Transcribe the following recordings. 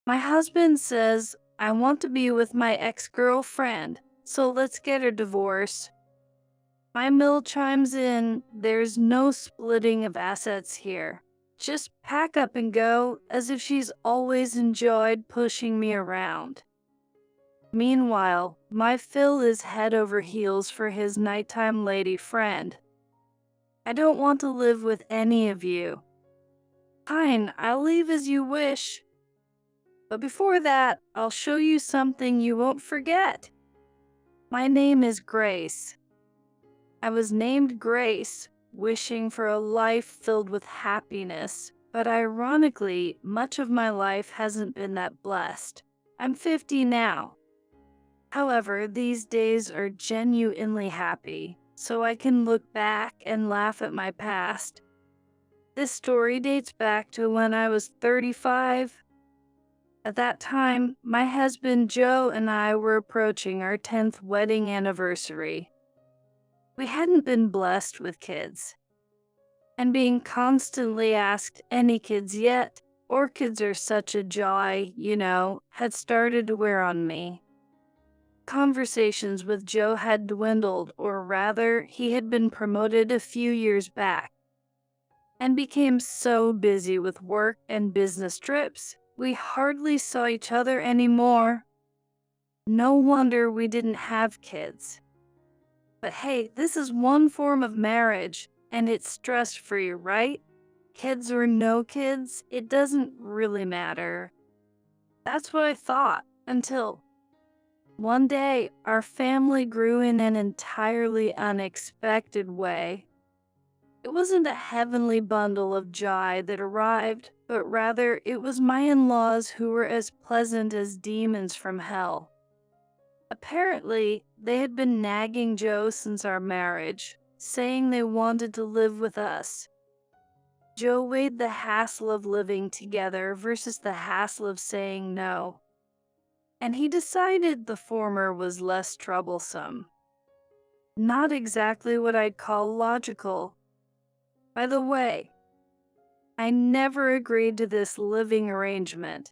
My husband says I want to be with my ex-girlfriend, so let's get a divorce. My mill chimes in, there's no splitting of assets here. Just pack up and go, as if she's always enjoyed pushing me around. Meanwhile, my Phil is head over heels for his nighttime lady friend. I don't want to live with any of you. Fine, I'll leave as you wish. But before that, I'll show you something you won't forget. My name is Grace. I was named Grace, wishing for a life filled with happiness, but ironically, much of my life hasn't been that blessed. I'm 50 now. However, these days are genuinely happy, so I can look back and laugh at my past. This story dates back to when I was 35. At that time, my husband Joe and I were approaching our 10th wedding anniversary. We hadn't been blessed with kids, and being constantly asked any kids yet, or kids are such a joy, had started to wear on me. Conversations with Joe had dwindled, or rather, he had been promoted a few years back and became so busy with work and business trips, we hardly saw each other anymore. No wonder we didn't have kids. But hey, this is one form of marriage, and it's stress-free, right? Kids or no kids, it doesn't really matter. That's what I thought, until one day, our family grew in an entirely unexpected way. It wasn't a heavenly bundle of joy that arrived, but rather it was my in-laws who were as pleasant as demons from hell. Apparently, they had been nagging Joe since our marriage, saying they wanted to live with us. Joe weighed the hassle of living together versus the hassle of saying no, and he decided the former was less troublesome. Not exactly what I'd call logical. By the way, I never agreed to this living arrangement.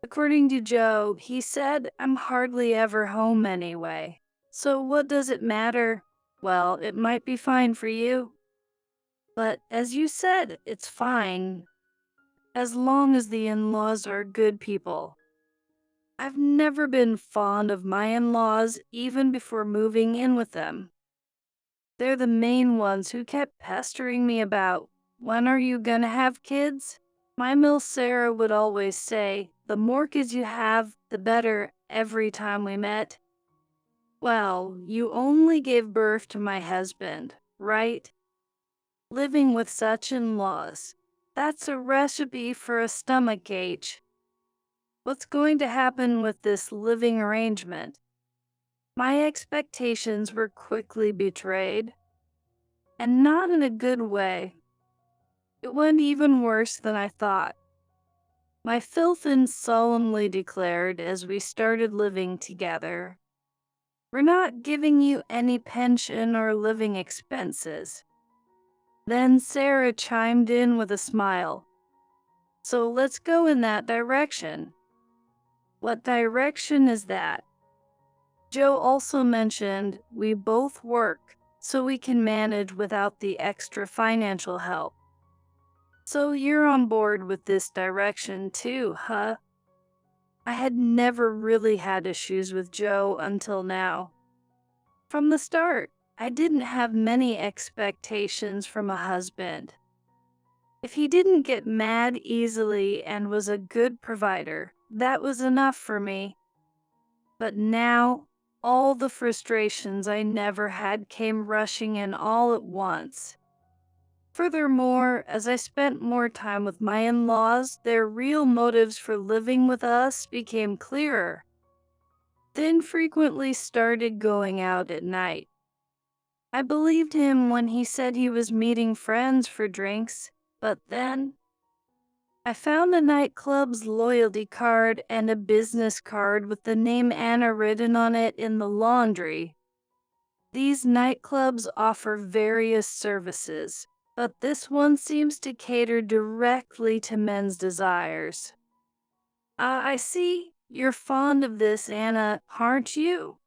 According to Joe, he said I'm hardly ever home anyway. So what does it matter? Well, it might be fine for you. But as you said, it's fine, as long as the in-laws are good people. I've never been fond of my in-laws even before moving in with them. They're the main ones who kept pestering me about, when are you gonna have kids? My Mill Sarah would always say, the more kids you have, the better, every time we met. Well, you only gave birth to my husband, right? Living with such in-laws, that's a recipe for a stomach ache. What's going to happen with this living arrangement? My expectations were quickly betrayed, and not in a good way. It went even worse than I thought. My Philfin solemnly declared as we started living together, we're not giving you any pension or living expenses. Then Sarah chimed in with a smile. So let's go in that direction. What direction is that? Joe also mentioned we both work, so we can manage without the extra financial help. So you're on board with this direction too, huh? I had never really had issues with Joe until now. From the start, I didn't have many expectations from a husband. If he didn't get mad easily and was a good provider, that was enough for me. But now, all the frustrations I never had came rushing in all at once. Furthermore, as I spent more time with my in-laws, their real motives for living with us became clearer. Then frequently started going out at night. I believed him when he said he was meeting friends for drinks, but then I found a nightclub's loyalty card and a business card with the name Anna written on it in the laundry. These nightclubs offer various services, but this one seems to cater directly to men's desires. I see you're fond of this, Anna, aren't you?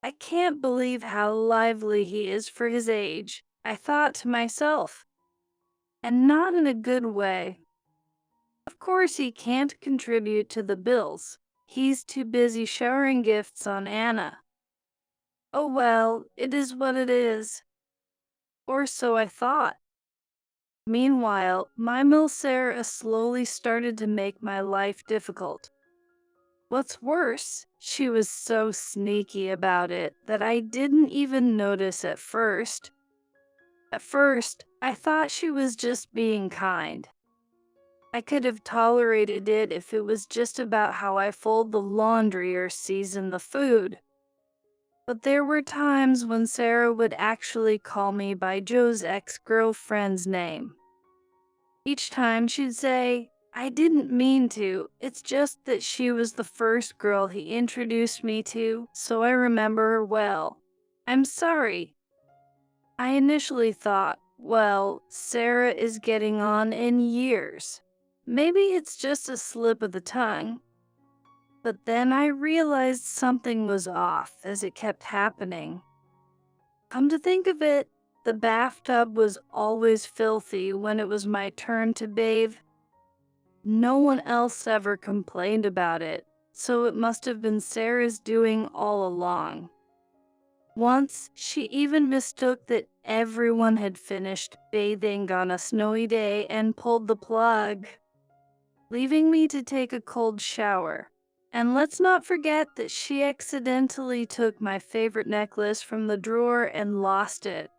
I can't believe how lively he is for his age, I thought to myself, and not in a good way. Of course, he can't contribute to the bills. He's too busy showering gifts on Anna. Oh well, it is what it is. Or so I thought. Meanwhile, my Mill Sarah slowly started to make my life difficult. What's worse, she was so sneaky about it that I didn't even notice at first. At first, I thought she was just being kind. I could have tolerated it if it was just about how I fold the laundry or season the food. But there were times when Sarah would actually call me by Joe's ex-girlfriend's name. Each time she'd say, I didn't mean to, it's just that she was the first girl he introduced me to, so I remember her well. I'm sorry. I initially thought, well, Sarah is getting on in years. Maybe it's just a slip of the tongue. But then I realized something was off as it kept happening. Come to think of it, the bathtub was always filthy when it was my turn to bathe. No one else ever complained about it, so it must have been Sarah's doing all along. Once, she even mistook that everyone had finished bathing on a snowy day and pulled the plug, leaving me to take a cold shower. And let's not forget that she accidentally took my favorite necklace from the drawer and lost it.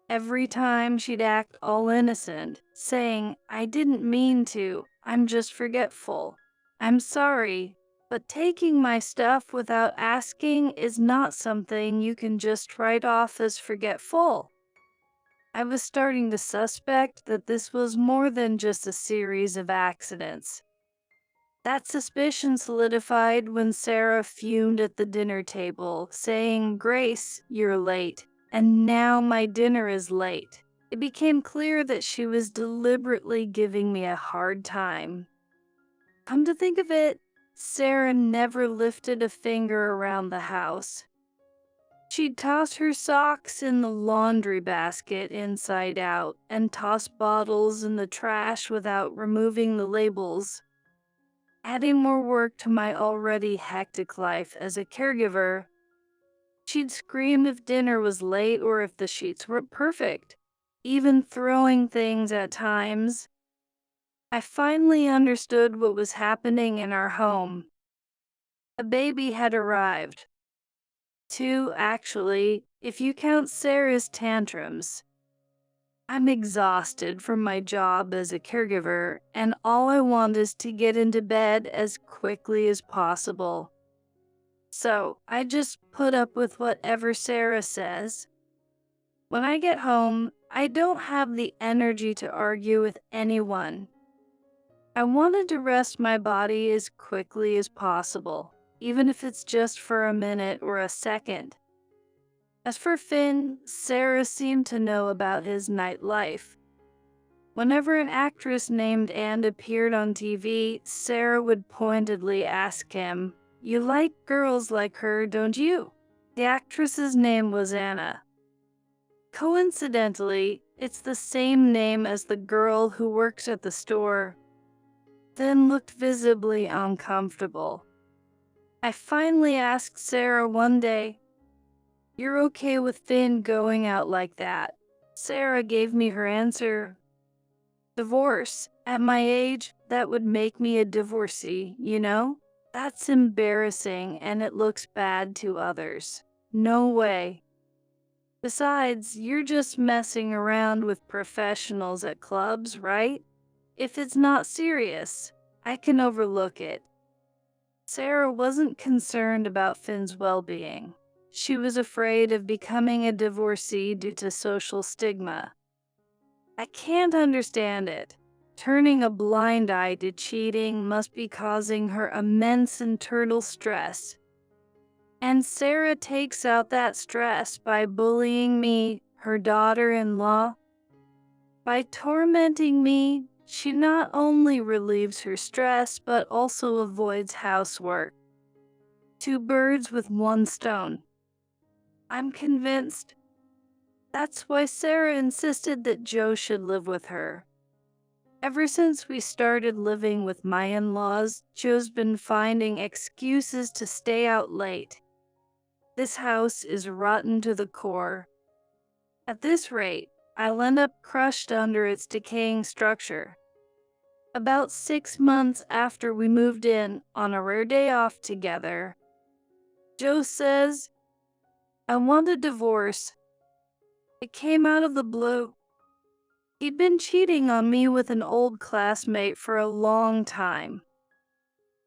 Every time she'd act all innocent, saying, I didn't mean to, I'm just forgetful. I'm sorry, but taking my stuff without asking is not something you can just write off as forgetful. I was starting to suspect that this was more than just a series of accidents. That suspicion solidified when Sarah fumed at the dinner table, saying, Grace, you're late, and now my dinner is late. It became clear that she was deliberately giving me a hard time. Come to think of it, Sarah never lifted a finger around the house. She'd toss her socks in the laundry basket inside out and toss bottles in the trash without removing the labels, adding more work to my already hectic life as a caregiver. She'd scream if dinner was late or if the sheets weren't perfect, even throwing things at times. I finally understood what was happening in our home. A baby had arrived. Two, actually, if you count Sarah's tantrums. I'm exhausted from my job as a caregiver, and all I want is to get into bed as quickly as possible. So, I just put up with whatever Sarah says. When I get home, I don't have the energy to argue with anyone. I wanted to rest my body as quickly as possible, even if it's just for a minute or a second. As for Finn, Sarah seemed to know about his nightlife. Whenever an actress named Anne appeared on TV, Sarah would pointedly ask him, You like girls like her, don't you? The actress's name was Anna. Coincidentally, it's the same name as the girl who works at the store. Then looked visibly uncomfortable. I finally asked Sarah one day, You're okay with Finn going out like that? Sarah gave me her answer. Divorce. At my age, that would make me a divorcee, you know? That's embarrassing and it looks bad to others. No way. Besides, you're just messing around with professionals at clubs, right? If it's not serious, I can overlook it. Sarah wasn't concerned about Finn's well-being. She was afraid of becoming a divorcee due to social stigma. I can't understand it. Turning a blind eye to cheating must be causing her immense internal stress. And Sarah takes out that stress by bullying me, her daughter-in-law. By tormenting me, She not only relieves her stress, but also avoids housework. Two birds with one stone. I'm convinced. That's why Sarah insisted that Joe should live with her. Ever since we started living with my in-laws, Joe's been finding excuses to stay out late. This house is rotten to the core. At this rate, I'll end up crushed under its decaying structure. About 6 months after we moved in, on a rare day off together, Joe says, I want a divorce. It came out of the blue. He'd been cheating on me with an old classmate for a long time.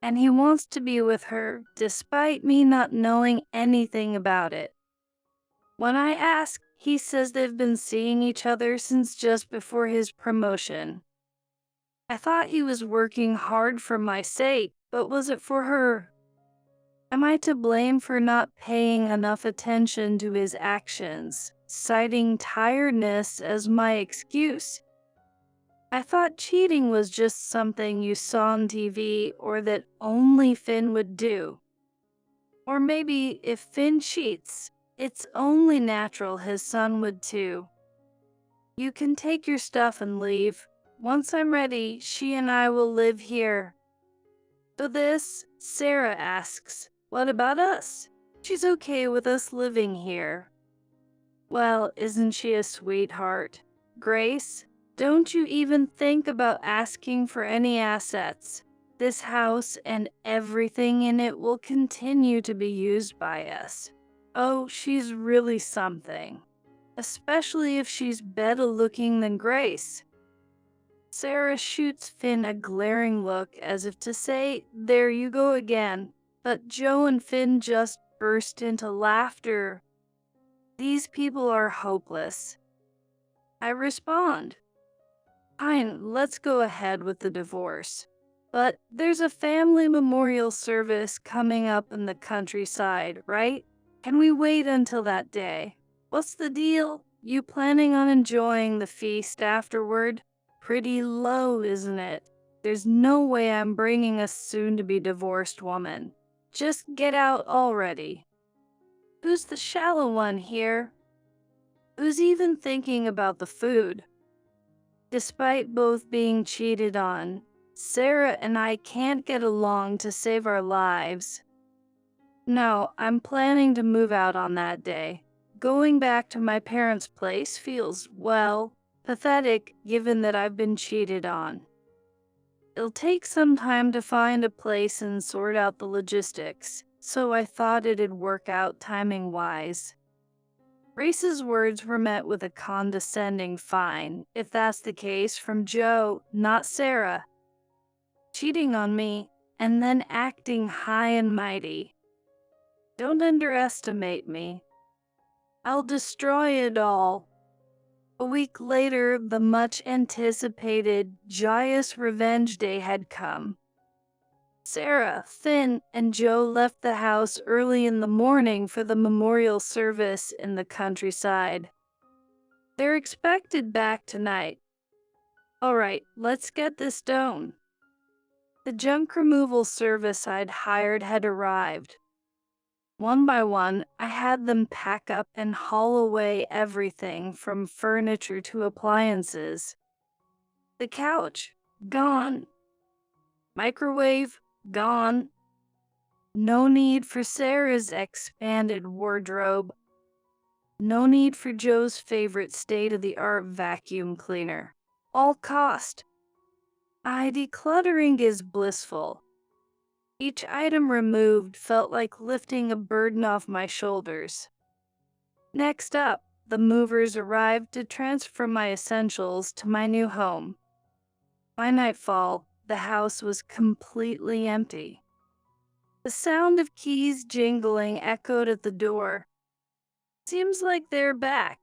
And he wants to be with her, despite me not knowing anything about it. When I ask, he says they've been seeing each other since just before his promotion. I thought he was working hard for my sake, but was it for her? Am I to blame for not paying enough attention to his actions, citing tiredness as my excuse? I thought cheating was just something you saw on TV or that only Finn would do. Or maybe if Finn cheats, it's only natural his son would too. You can take your stuff and leave. Once I'm ready, she and I will live here. To this, Sarah asks, what about us? She's okay with us living here. Well, isn't she a sweetheart? Grace, don't you even think about asking for any assets. This house and everything in it will continue to be used by us. Oh, she's really something. Especially if she's better looking than Grace. Sarah shoots Finn a glaring look as if to say, there you go again. But Joe and Finn just burst into laughter. These people are hopeless. I respond, fine, let's go ahead with the divorce. But there's a family memorial service coming up in the countryside, right? Can we wait until that day? What's the deal? You planning on enjoying the feast afterward? Pretty low, isn't it? There's no way I'm bringing a soon-to-be divorced woman. Just get out already. Who's the shallow one here? Who's even thinking about the food? Despite both being cheated on, Sarah and I can't get along to save our lives. No, I'm planning to move out on that day. Going back to my parents' place feels, well, pathetic given that I've been cheated on. It'll take some time to find a place and sort out the logistics, so I thought it'd work out timing-wise. Grace's words were met with a condescending fine, if that's the case, from Joe, not Sarah. Cheating on me, and then acting high and mighty. Don't underestimate me. I'll destroy it all. A week later, the much-anticipated, joyous revenge day had come. Sarah, Finn, and Joe left the house early in the morning for the memorial service in the countryside. They're expected back tonight. All right, let's get this done. The junk removal service I'd hired had arrived. One by one, I had them pack up and haul away everything from furniture to appliances. The couch, gone. Microwave, gone. No need for Sarah's expanded wardrobe. No need for Joe's favorite state-of-the-art vacuum cleaner. All cost. Decluttering is blissful. Each item removed felt like lifting a burden off my shoulders. Next up, the movers arrived to transfer my essentials to my new home. By nightfall, the house was completely empty. The sound of keys jingling echoed at the door. Seems like they're back.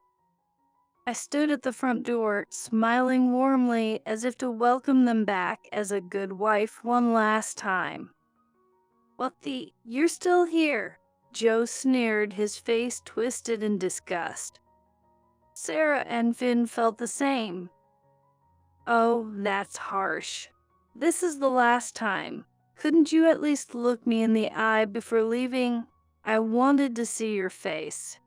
I stood at the front door, smiling warmly as if to welcome them back as a good wife one last time. You're still here, Joe sneered, his face twisted in disgust. Sarah and Finn felt the same. Oh, that's harsh. This is the last time. Couldn't you at least look me in the eye before leaving? I wanted to see your face.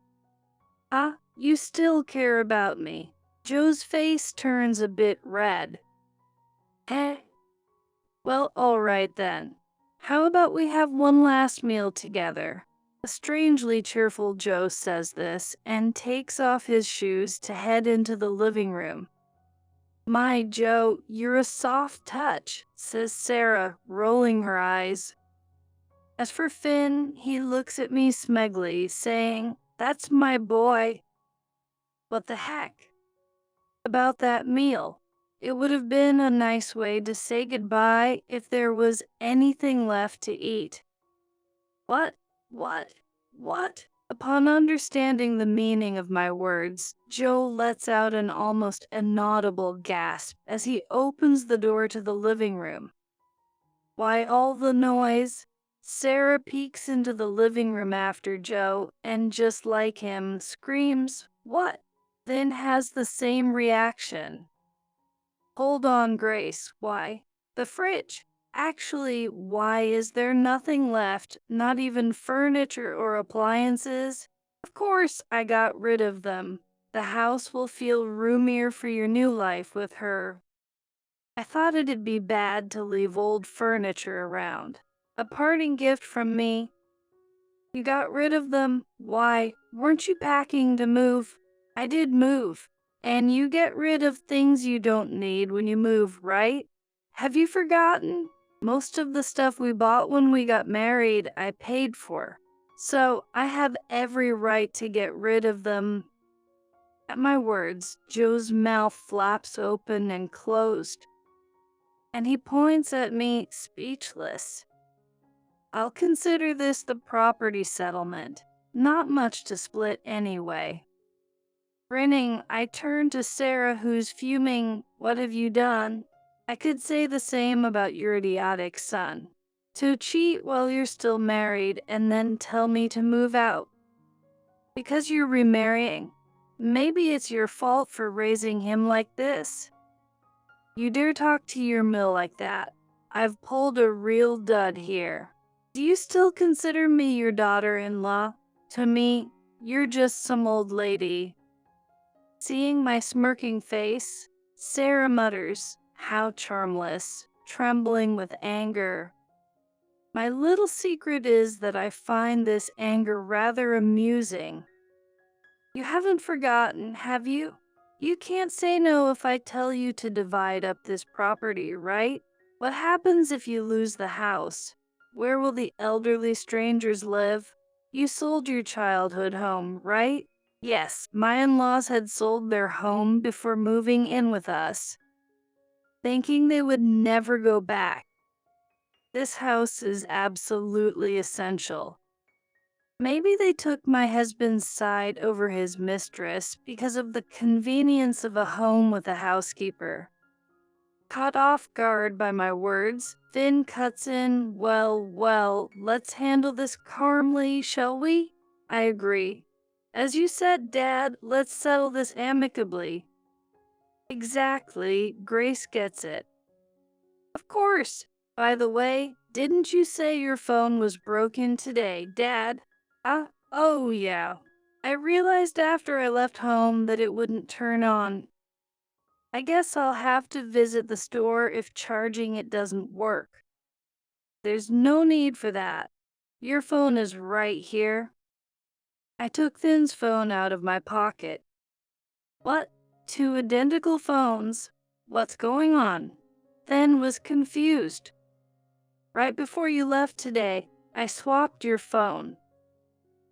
Ah, you still care about me. Joe's face turns a bit red. Eh? Well, alright then. How about we have one last meal together? A strangely cheerful Joe says this and takes off his shoes to head into the living room. My Joe, you're a soft touch, says Sarah, rolling her eyes. As for Finn, he looks at me smugly, saying, "That's my boy." What the heck? About that meal. It would have been a nice way to say goodbye if there was anything left to eat. What? What? What? Upon understanding the meaning of my words, Joe lets out an almost inaudible gasp as he opens the door to the living room. Why all the noise? Sarah peeks into the living room after Joe and, just like him, screams, "What?" Then has the same reaction. Hold on, Grace. Why? The fridge. Actually, why is there nothing left? Not even furniture or appliances? Of course, I got rid of them. The house will feel roomier for your new life with her. I thought it'd be bad to leave old furniture around. A parting gift from me. You got rid of them? Why, weren't you packing to move? I did move. And you get rid of things you don't need when you move, right? Have you forgotten? Most of the stuff we bought when we got married, I paid for. So I have every right to get rid of them. At my words, Joe's mouth flaps open and closed, and he points at me, speechless. I'll consider this the property settlement. Not much to split anyway. Grinning, I turn to Sarah, who's fuming. What have you done? I could say the same about your idiotic son. To cheat while you're still married and then tell me to move out. Because you're remarrying. Maybe it's your fault for raising him like this. You dare talk to your mill like that. I've pulled a real dud here. Do you still consider me your daughter-in-law? To me, you're just some old lady. Seeing my smirking face, Sarah mutters, "How charmless," trembling with anger. My little secret is that I find this anger rather amusing. You haven't forgotten, have you? You can't say no if I tell you to divide up this property, right? What happens if you lose the house? Where will the elderly strangers live? You sold your childhood home, right? Yes, my in-laws had sold their home before moving in with us, thinking they would never go back. This house is absolutely essential. Maybe they took my husband's side over his mistress because of the convenience of a home with a housekeeper. Caught off guard by my words, Finn cuts in, well, let's handle this calmly, shall we? I agree. As you said, Dad, let's settle this amicably. Exactly, Grace gets it. Of course. By the way, didn't you say your phone was broken today, Dad? Oh yeah. I realized after I left home that it wouldn't turn on. I guess I'll have to visit the store if charging it doesn't work. There's no need for that. Your phone is right here. I took Finn's phone out of my pocket. What? Two identical phones? What's going on? Finn was confused. Right before you left today, I swapped your phone.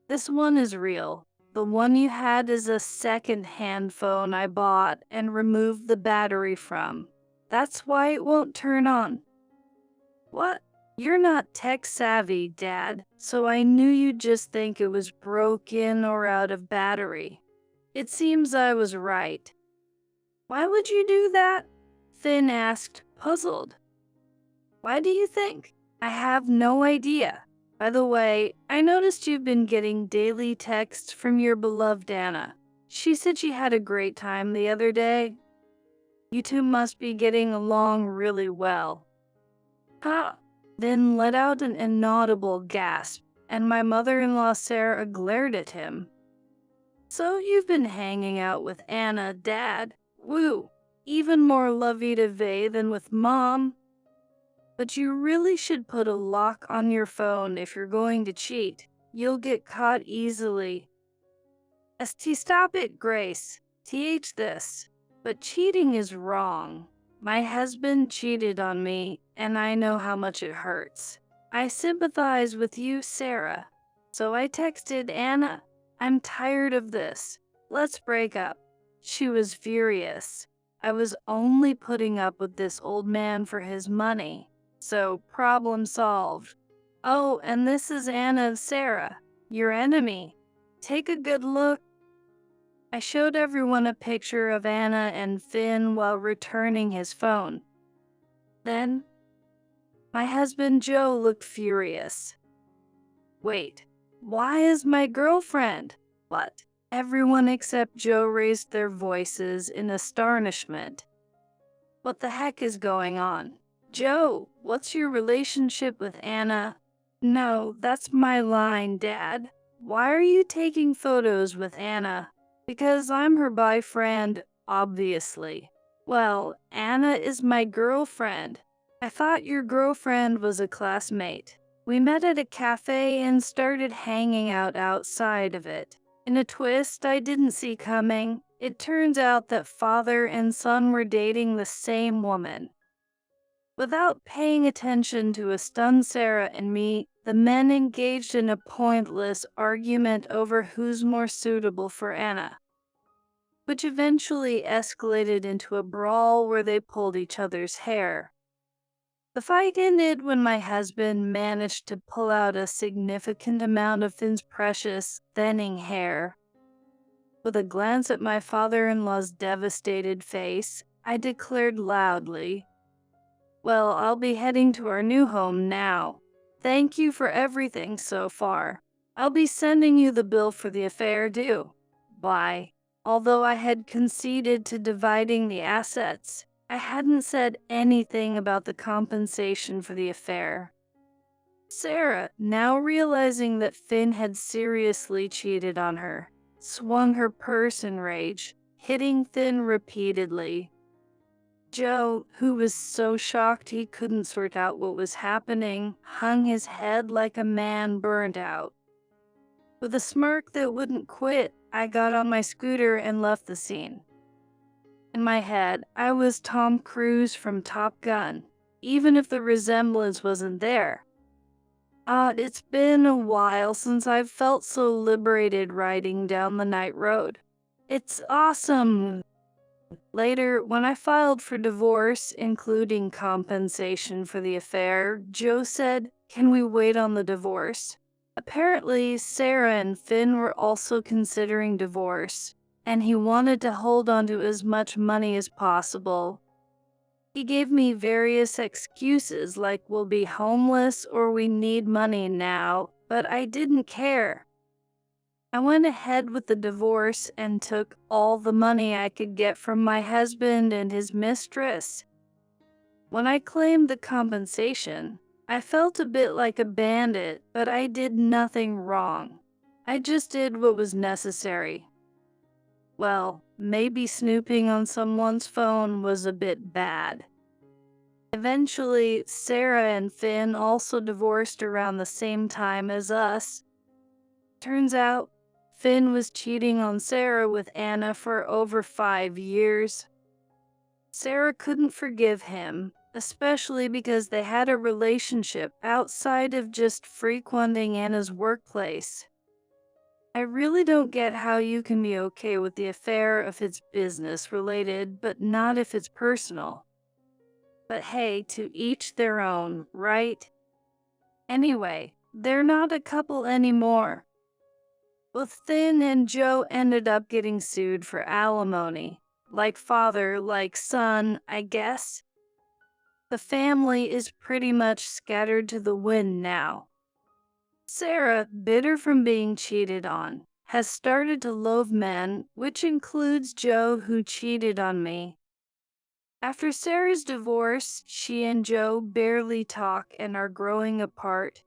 This one is real. The one you had is a second-hand phone I bought and removed the battery from. That's why it won't turn on. What? You're not tech-savvy, Dad, so I knew you'd just think it was broken or out of battery. It seems I was right. Why would you do that? Finn asked, puzzled. Why do you think? I have no idea. By the way, I noticed you've been getting daily texts from your beloved Anna. She said she had a great time the other day. You two must be getting along really well. Huh? Then let out an inaudible gasp, and my mother-in-law Sarah glared at him. So you've been hanging out with Anna, Dad? Woo! Even more lovey-dovey than with Mom? But you really should put a lock on your phone if you're going to cheat. You'll get caught easily. Stop it, Grace. This. But cheating is wrong. My husband cheated on me, and I know how much it hurts. I sympathize with you, Sarah. So I texted Anna, I'm tired of this. Let's break up. She was furious. I was only putting up with this old man for his money. So, problem solved. Oh, and this is Anna, Sarah, your enemy. Take a good look. I showed everyone a picture of Anna and Finn while returning his phone. Then, my husband Joe looked furious. Wait, why is my girlfriend? What? Everyone except Joe raised their voices in astonishment. What the heck is going on? Joe, what's your relationship with Anna? No, that's my line, Dad. Why are you taking photos with Anna? Because I'm her boyfriend, obviously. Well, Anna is my girlfriend. I thought your girlfriend was a classmate. We met at a cafe and started hanging out outside of it. In a twist I didn't see coming, it turns out that father and son were dating the same woman. Without paying attention to a stunned Sarah and me, the men engaged in a pointless argument over who's more suitable for Anna, which eventually escalated into a brawl where they pulled each other's hair. The fight ended when my husband managed to pull out a significant amount of Finn's precious, thinning hair. With a glance at my father-in-law's devastated face, I declared loudly, well, I'll be heading to our new home now. Thank you for everything so far. I'll be sending you the bill for the affair due. Bye. Although I had conceded to dividing the assets, I hadn't said anything about the compensation for the affair. Sarah, now realizing that Finn had seriously cheated on her, swung her purse in rage, hitting Finn repeatedly. Joe, who was so shocked he couldn't sort out what was happening, hung his head like a man burnt out. With a smirk that wouldn't quit, I got on my scooter and left the scene. In my head, I was Tom Cruise from Top Gun, even if the resemblance wasn't there. It's been a while since I've felt so liberated riding down the night road. It's awesome. Later, when I filed for divorce, including compensation for the affair, Joe said, "Can we wait on the divorce?" Apparently, Sarah and Finn were also considering divorce, and he wanted to hold on to as much money as possible. He gave me various excuses like we'll be homeless or we need money now, but I didn't care. I went ahead with the divorce and took all the money I could get from my husband and his mistress. When I claimed the compensation, I felt a bit like a bandit, but I did nothing wrong. I just did what was necessary. Well, maybe snooping on someone's phone was a bit bad. Eventually, Sarah and Finn also divorced around the same time as us. Turns out, Finn was cheating on Sarah with Anna for over 5 years. Sarah couldn't forgive him, especially because they had a relationship outside of just frequenting Anna's workplace. I really don't get how you can be okay with the affair if it's business related, but not if it's personal. But hey, to each their own, right? Anyway, they're not a couple anymore. Both Finn and Joe ended up getting sued for alimony. Like father, like son, I guess. The family is pretty much scattered to the wind now. Sarah, bitter from being cheated on, has started to loathe men, which includes Joe who cheated on me. After Sarah's divorce, she and Joe barely talk and are growing apart.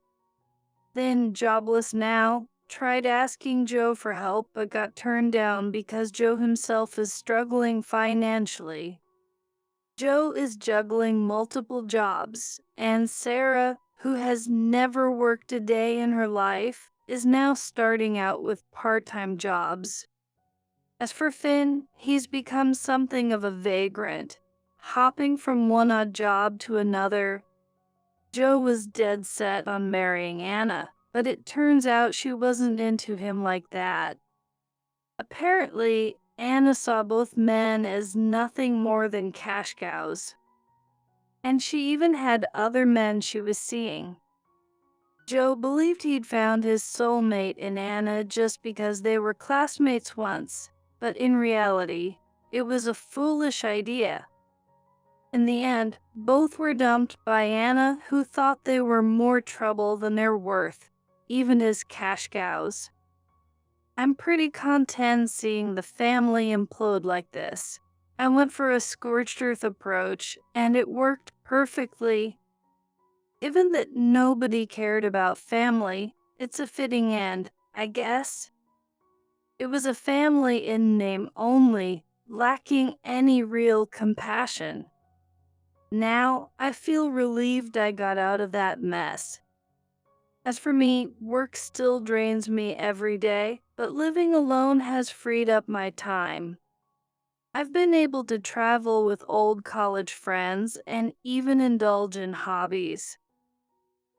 Then, jobless now, tried asking Joe for help but got turned down because Joe himself is struggling financially. Joe is juggling multiple jobs, and Sarah, who has never worked a day in her life, is now starting out with part-time jobs. As for Finn, he's become something of a vagrant, hopping from one odd job to another. Joe was dead set on marrying Anna, but it turns out she wasn't into him like that. Apparently, Anna saw both men as nothing more than cash cows, and she even had other men she was seeing. Joe believed he'd found his soulmate in Anna just because they were classmates once, but in reality, it was a foolish idea. In the end, both were dumped by Anna, who thought they were more trouble than they're worth, even as cash cows. I'm pretty content seeing the family implode like this. I went for a scorched earth approach, and it worked perfectly. Given that nobody cared about family, it's a fitting end, I guess. It was a family in name only, lacking any real compassion. Now, I feel relieved I got out of that mess. As for me, work still drains me every day, but living alone has freed up my time. I've been able to travel with old college friends and even indulge in hobbies.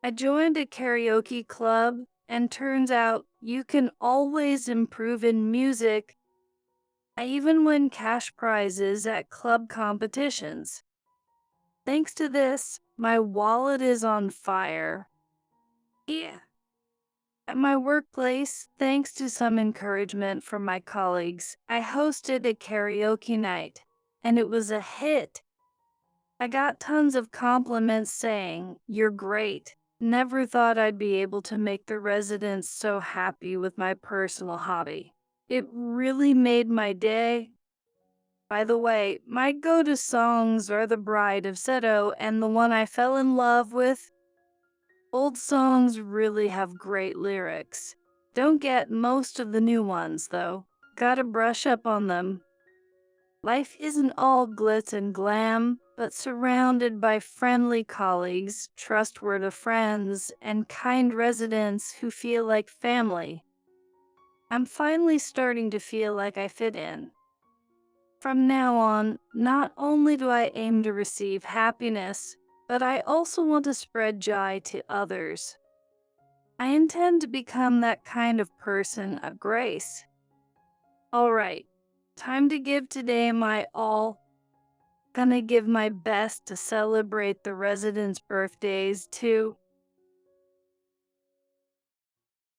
I joined a karaoke club, and turns out you can always improve in music. I even win cash prizes at club competitions. Thanks to this, my wallet is on fire. Yeah. At my workplace, thanks to some encouragement from my colleagues, I hosted a karaoke night, and it was a hit. I got tons of compliments saying, "You're great." Never thought I'd be able to make the residents so happy with my personal hobby. It really made my day. By the way, my go-to songs are The Bride of Seto and the one I fell in love with. Old songs really have great lyrics. Don't get most of the new ones, though. Gotta brush up on them. Life isn't all glitz and glam, but surrounded by friendly colleagues, trustworthy friends, and kind residents who feel like family. I'm finally starting to feel like I fit in. From now on, not only do I aim to receive happiness, but I also want to spread joy to others. I intend to become that kind of person of grace. Alright, time to give today my all. Gonna give my best to celebrate the residents' birthdays too.